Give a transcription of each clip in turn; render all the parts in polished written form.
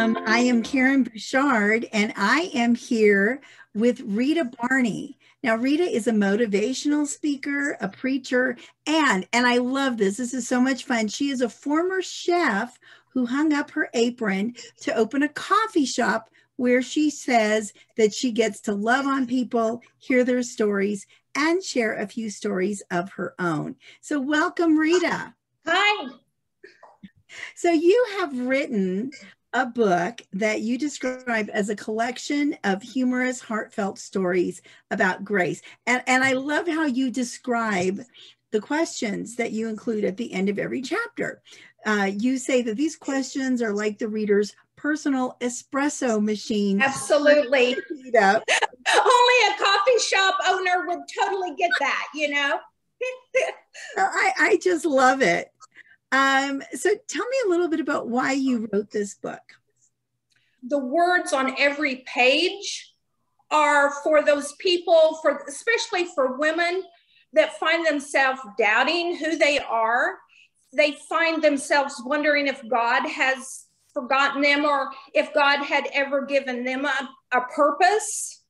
I am Karen Bouchard, and I am here with Rita Barney. Now, Rita is a motivational speaker, a preacher, and I love this. This is so much fun. She is a former chef who hung up her apron to open a coffee shop where she says that she gets to love on people, hear their stories, and share a few stories of her own. So welcome, Rita. Hi. So you have written a book that you describe as a collection of humorous, heartfelt stories about grace. And I love how you describe the questions that you include at the end of every chapter. You say that these questions are like the reader's personal espresso machine. Absolutely. Only a coffee shop owner would totally get that, you know? I just love it. So tell me a little bit about why you wrote this book. The words on every page are for those people, especially for women that find themselves doubting who they are. They find themselves wondering if God has forgotten them or if God had ever given them a purpose.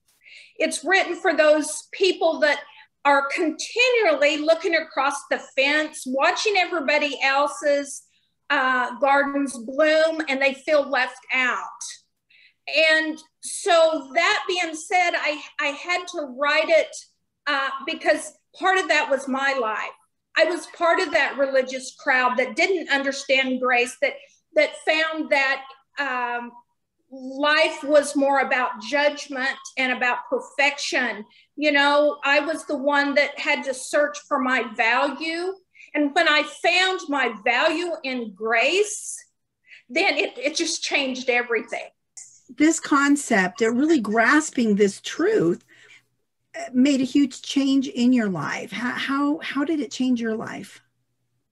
It's written for those people that are continually looking across the fence, watching everybody else's gardens bloom, and they feel left out. And so that being said, I had to write it because part of that was my life. I was part of that religious crowd that didn't understand grace, that found that life was more about judgment and about perfection. You know, I was the one that had to search for my value. And when I found my value in grace, then it just changed everything. This concept, really grasping this truth, made a huge change in your life. How did it change your life?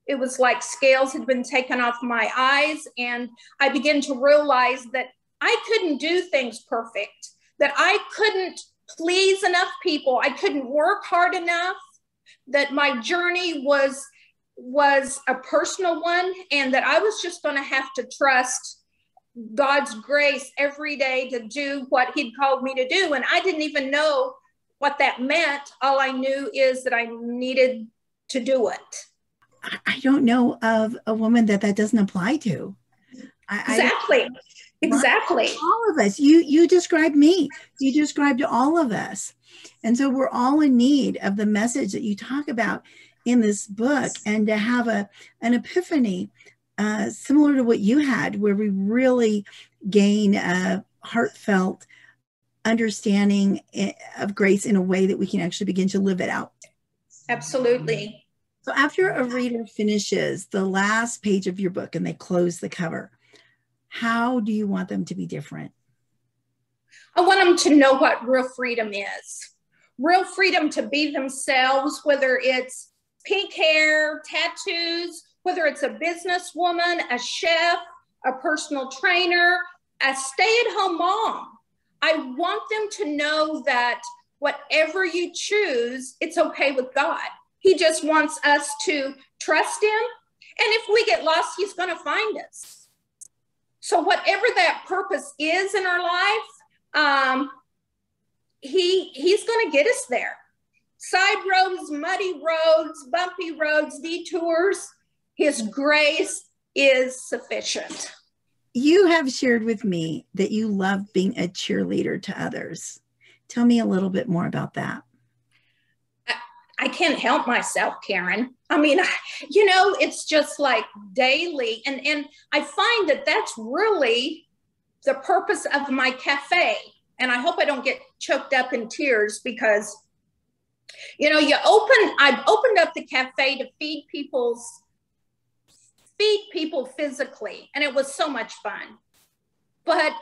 It was like scales had been taken off my eyes, and I began to realize that I couldn't do things perfect, that I couldn't please enough people, I couldn't work hard enough, that my journey was a personal one, and that I was just going to have to trust God's grace every day to do what he'd called me to do. And I didn't even know what that meant. All I knew is that I needed to do it. I don't know of a woman that doesn't apply to. Exactly. All of us. You described me. You described all of us. And so we're all in need of the message that you talk about in this book, and to have an epiphany similar to what you had, where we really gain a heartfelt understanding of grace in a way that we can actually begin to live it out. Absolutely. So after a reader finishes the last page of your book and they close the cover, how do you want them to be different? I want them to know what real freedom is. Real freedom to be themselves, whether it's pink hair, tattoos, whether it's a businesswoman, a chef, a personal trainer, a stay-at-home mom. I want them to know that whatever you choose, it's okay with God. He just wants us to trust him. And if we get lost, he's going to find us. So whatever that purpose is in our life, he's going to get us there. Side roads, muddy roads, bumpy roads, detours, his grace is sufficient. You have shared with me that you love being a cheerleader to others. Tell me a little bit more about that. I can't help myself, Karen. I mean, you know, it's just like daily. And I find that that's really the purpose of my cafe. And I hope I don't get choked up in tears because, you know, I've opened up the cafe to feed people physically, and it was so much fun. But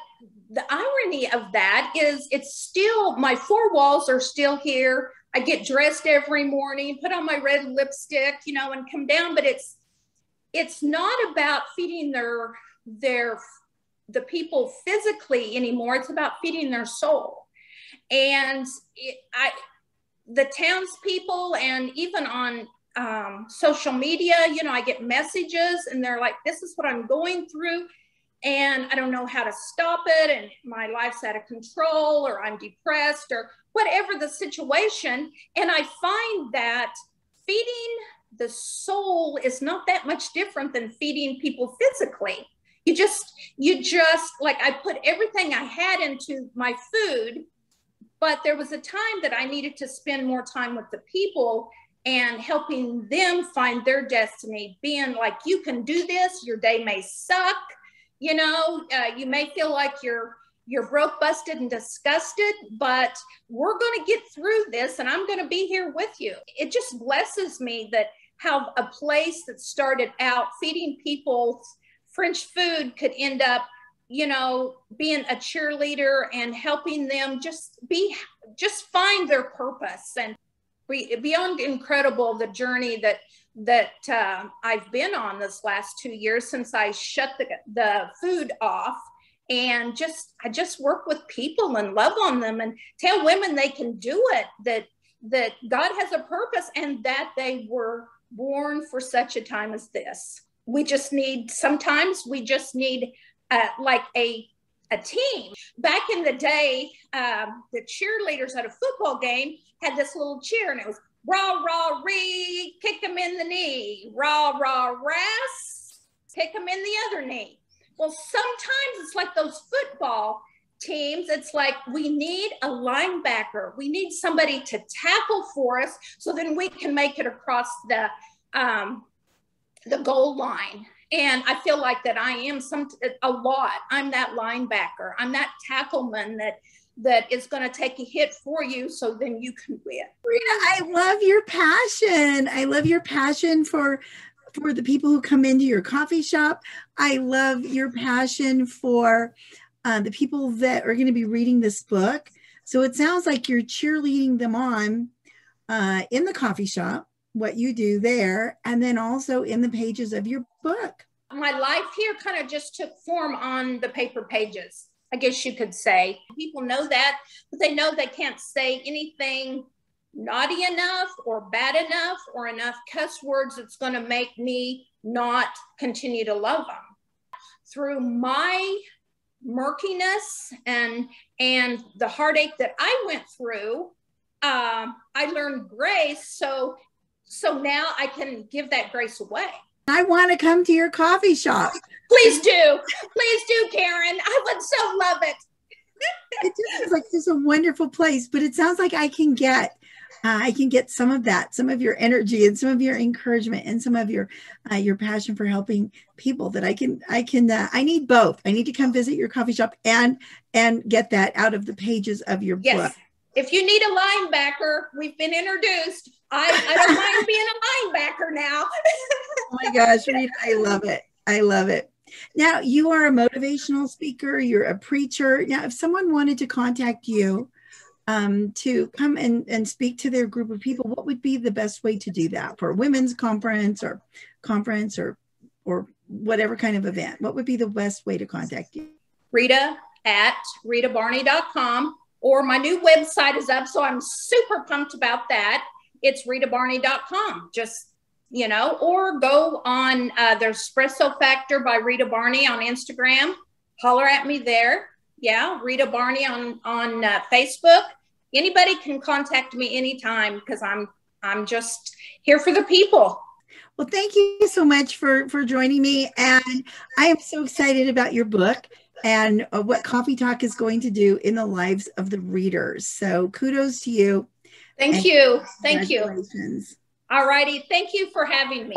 the irony of that is it's still, my four walls are still here. I get dressed every morning, put on my red lipstick, you know, and come down, but it's not about feeding the people physically anymore. It's about feeding their soul. And the townspeople, and even on social media, you know, I get messages and they're like, this is what I'm going through. and I don't know how to stop it, and my life's out of control, or I'm depressed, or whatever the situation. And I find that feeding the soul is not that much different than feeding people physically. You just like, I put everything I had into my food, but there was a time that I needed to spend more time with the people and helping them find their destiny, being like, you can do this. Your day may suck. You know, you may feel like you're broke, busted, and disgusted, but we're going to get through this, and I'm going to be here with you. It just blesses me that how a place that started out feeding people French food could end up, you know, being a cheerleader and helping them just find their purpose. And beyond incredible, the journey that I've been on this last 2 years since I shut the food off, and I just work with people and love on them and tell women they can do it, that God has a purpose and that they were born for such a time as this. Sometimes we just need like a team. Back in the day, the cheerleaders at a football game had this little cheer, and it was rah, rah, ree, kick them in the knee, rah, rah, ras, kick them in the other knee. Well, sometimes it's like those football teams. It's like, we need a linebacker. We need somebody to tackle for us so then we can make it across the goal line. And I feel like that I am a lot. I'm that linebacker. I'm that tackleman that is going to take a hit for you so then you can win. Rita, I love your passion. I love your passion for the people who come into your coffee shop. I love your passion for the people that are going to be reading this book. So it sounds like you're cheerleading them on in the coffee shop, what you do there, and then also in the pages of your book. My life here kind of just took form on the paper pages, I guess you could say. People know that, but they know they can't say anything naughty enough or bad enough or enough cuss words that's going to make me not continue to love them. Through my murkiness and the heartache that I went through, I learned grace. So now I can give that grace away. I want to come to your coffee shop. Please do, Karen. I would so love it. It just is like this is a wonderful place, but it sounds like I can get some of that, some of your energy and some of your encouragement and some of your passion for helping people. That I need both. I need to come visit your coffee shop and get that out of the pages of your book. If you need a linebacker, we've been introduced. I don't mind being a linebacker now. Oh my gosh, Rita, I love it. I love it. Now, you are a motivational speaker. You're a preacher. Now, if someone wanted to contact you to come and speak to their group of people, what would be the best way to do that for a women's conference or whatever kind of event? What would be the best way to contact you? Rita at ritabarney.com, or my new website is up, so I'm super pumped about that. It's ritabarney.com. Just, or go on the Espresso Factor by Rita Barney on Instagram. Holler at me there. Yeah, Rita Barney on Facebook. Anybody can contact me anytime because I'm just here for the people. Well, thank you so much for joining me. And I am so excited about your book and what Coffee Talk is going to do in the lives of the readers. So kudos to you. Thank you. All righty. Thank you for having me.